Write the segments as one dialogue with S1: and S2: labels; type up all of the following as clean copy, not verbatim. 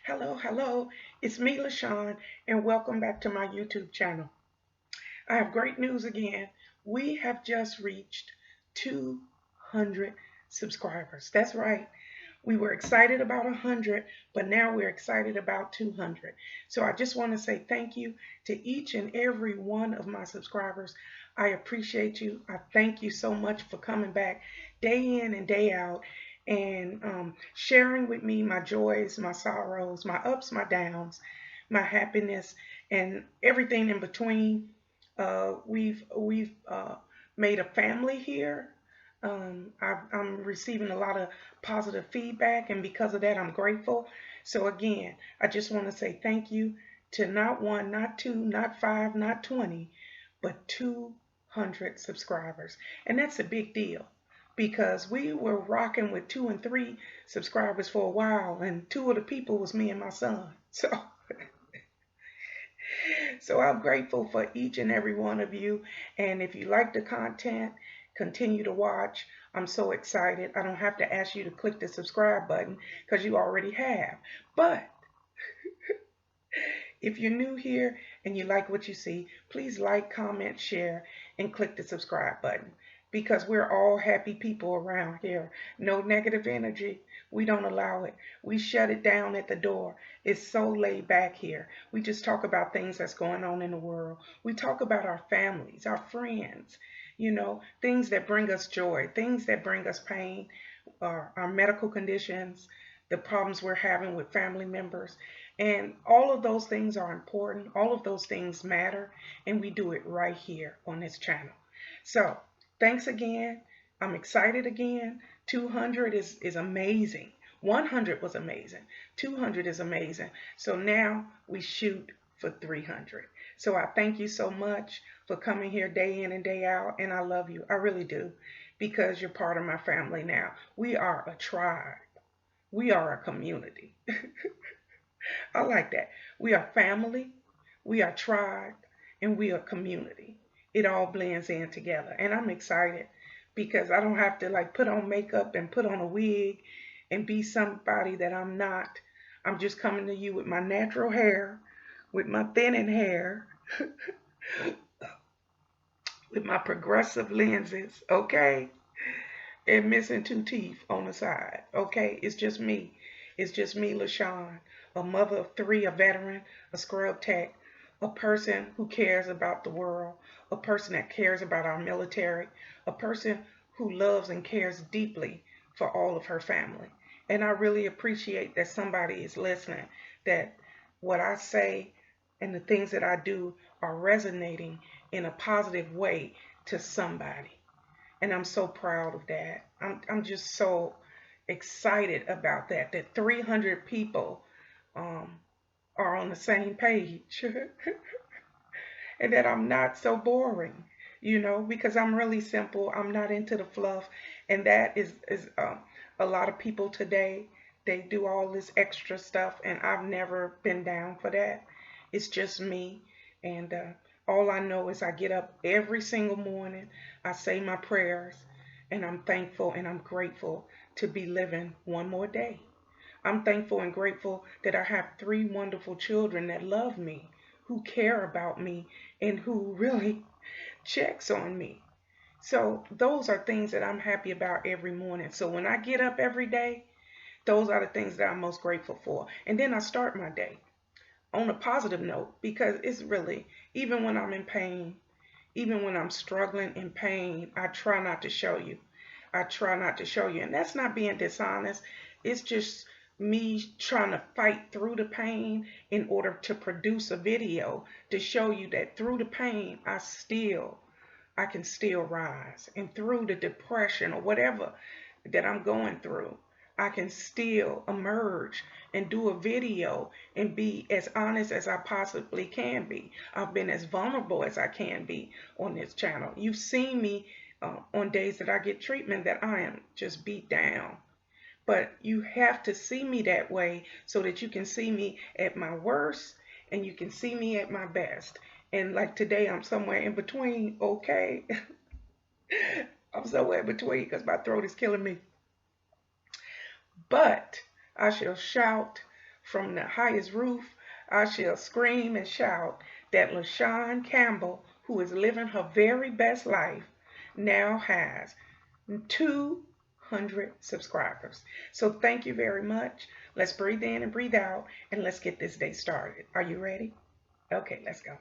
S1: Hello, hello. It's me, Lashon, and welcome back to my YouTube channel. I have great news again. We have just reached 200 subscribers. That's right. We were excited about 100, but now we're excited about 200. So I just want to say thank you to each and every one of my subscribers. I appreciate you. I thank you so much for coming back day in and day out and sharing with me my joys, my sorrows, my ups, my downs, my happiness, and everything in between. We've made a family here. I'm receiving a lot of positive feedback, and because of that, I'm grateful. So again, I just want to say thank you to not one, not two, not five, not 20, but 200 subscribers, and that's a big deal because we were rocking with two and three subscribers for a while, and two of the people was me and my son. So I'm grateful for each and every one of you. And if you like the content, continue to watch. I'm so excited. I don't have to ask you to click the subscribe button because you already have. But if you're new here and you like what you see, please like, comment, share, and click the subscribe button because we're all happy people around here. No negative energy. We don't allow it. We shut it down at the door. It's so laid back here. We just talk about things that's going on in the world. We talk about our families, our friends, things that bring us joy, things that bring us pain, our medical conditions, the problems we're having with family members. And all of those things are important. All of those things matter. And we do it right here on this channel. So thanks again. I'm excited again. 200 is amazing. 100 was amazing. 200 is amazing. So now we shoot for 300. So I thank you so much for coming here day in and day out. And I love you. I really do. Because you're part of my family now. We are a tribe. We are a community. I like that. We are family, we are tribe, and we are community. It all blends in together. And I'm excited because I don't have to like put on makeup and put on a wig and be somebody that I'm not. I'm just coming to you with my natural hair, with my thinning hair, with my progressive lenses, okay? And missing two teeth on the side, okay? It's just me. It's just me, LaShawn, a mother of three, a veteran, a scrub tech, a person who cares about the world, a person that cares about our military, a person who loves and cares deeply for all of her family. And I really appreciate that somebody is listening, that what I say and the things that I do are resonating in a positive way to somebody. And I'm so proud of that. I'm just so excited about that, that 300 people um, are on the same page and that I'm not so boring, because I'm really simple. I'm not into the fluff. And that is a lot of people today, they do all this extra stuff, and I've never been down for that. It's just me. And all I know is I get up every single morning, I say my prayers, and I'm thankful and I'm grateful to be living one more day. I'm thankful and grateful that I have three wonderful children that love me, who care about me, and who really checks on me. So those are things that I'm happy about every morning. So when I get up every day, those are the things that I'm most grateful for. And then I start my day on a positive note because it's really, even when I'm in pain, even when I'm struggling in pain, I try not to show you. I try not to show you. And that's not being dishonest. It's just me trying to fight through the pain in order to produce a video to show you that through the pain, I can still rise. And through the depression or whatever that I'm going through, I can still emerge and do a video and be as honest as I possibly can be. I've been as vulnerable as I can be on this channel. You've seen me on days that I get treatment that I am just beat down. But you have to see me that way so that you can see me at my worst and you can see me at my best. And like today, I'm somewhere in between, okay? I'm somewhere in between because my throat is killing me. But I shall shout from the highest roof, I shall scream and shout that Lashon Campbell, who is living her very best life, now has 200 subscribers. So thank you very much. Let's breathe in and breathe out, and let's get this day started. Are you ready? Okay, let's go.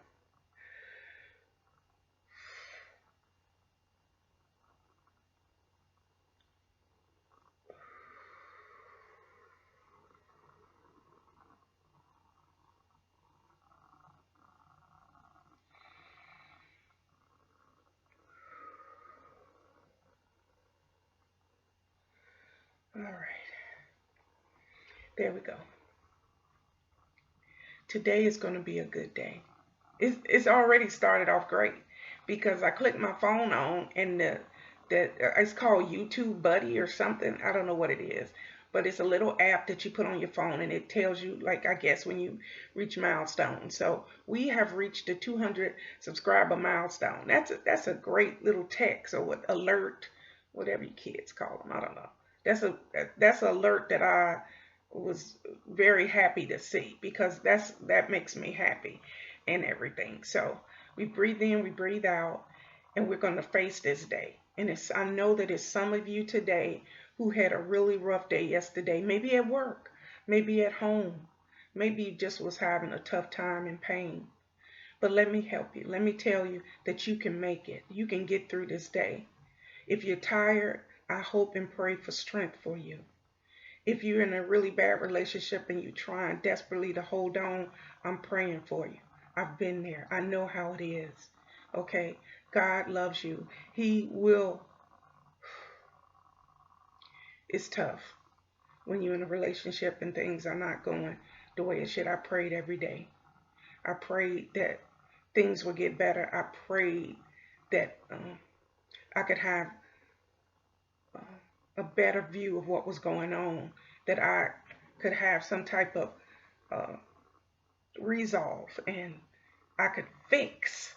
S1: All right, there we go. Today is going to be a good day. It's already started off great because I clicked my phone on and it's called YouTube Buddy or something. I don't know what it is, but it's a little app that you put on your phone and it tells you, like, I guess when you reach milestone. So we have reached the 200 subscriber milestone. That's a great little text or what alert, whatever you kids call them. I don't know. That's an alert that I was very happy to see because that makes me happy and everything. So we breathe in, we breathe out, and we're going to face this day. And I know that it's some of you today who had a really rough day yesterday, maybe at work, maybe at home, maybe you just was having a tough time and pain. But let me help you. Let me tell you that you can make it. You can get through this day. If you're tired, I hope and pray for strength for you. If you're in a really bad relationship and you're trying desperately to hold on, I'm praying for you. I've been there. I know how it is. Okay? God loves you. He will. It's tough when you're in a relationship and things are not going the way it should. I prayed every day. I prayed that things would get better. I prayed that I could have a better view of what was going on, that I could have some type of resolve and I could fix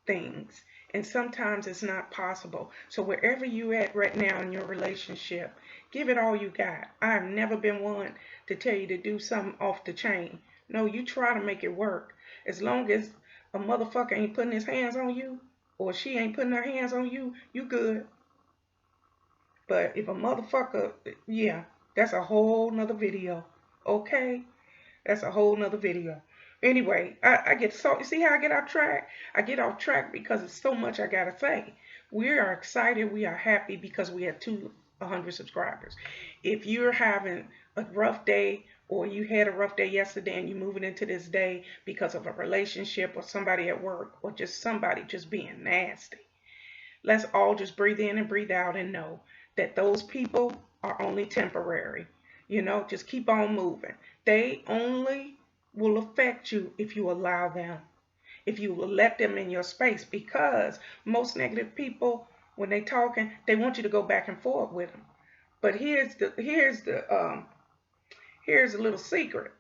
S1: things. And sometimes it's not possible. So wherever you at right now in your relationship, give it all you got. I've never been one to tell you to do something off the chain. No, you try to make it work. As long as a motherfucker ain't putting his hands on you or she ain't putting her hands on you, you good. But if a motherfucker, yeah, that's a whole nother video. Okay? That's a whole nother video. Anyway, I get so, see how I get off track? I get off track because it's so much I gotta say. We are excited, we are happy because we have 200 subscribers. If you're having a rough day or you had a rough day yesterday and you're moving into this day because of a relationship or somebody at work or just somebody just being nasty, let's all just breathe in and breathe out and know that those people are only temporary. You know, just keep on moving. They only will affect you if you allow them, if you will let them in your space, because most negative people, when they talking, they want you to go back and forth with them. But here's a little secret.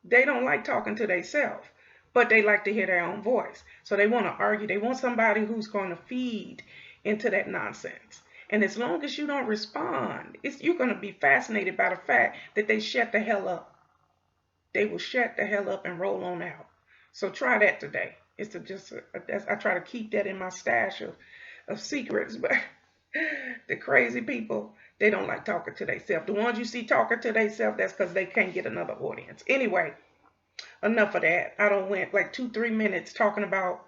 S1: They don't like talking to themselves, but they like to hear their own voice. So they want to argue. They want somebody who's going to feed into that nonsense. And as long as you don't respond, you're going to be fascinated by the fact that they shut the hell up. They will shut the hell up and roll on out. So try that today. I try to keep that in my stash of secrets, but the crazy people, they don't like talking to themselves. The ones you see talking to themselves, that's because they can't get another audience. Anyway, enough of that. I don't went like 2-3 minutes talking about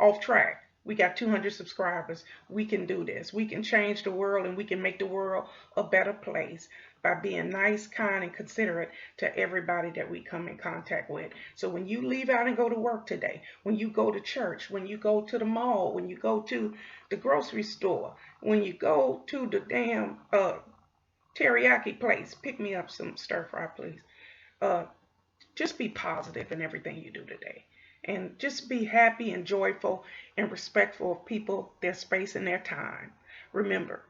S1: off track. We got 200 subscribers. We can do this. We can change the world and we can make the world a better place by being nice, kind, and considerate to everybody that we come in contact with. So when you leave out and go to work today, when you go to church, when you go to the mall, when you go to the grocery store, when you go to the damn teriyaki place, pick me up some stir fry, please. Just be positive in everything you do today. And just be happy and joyful and respectful of people, their space, and their time. Remember,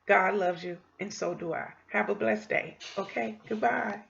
S1: God loves you, and so do I. Have a blessed day. Okay? Goodbye.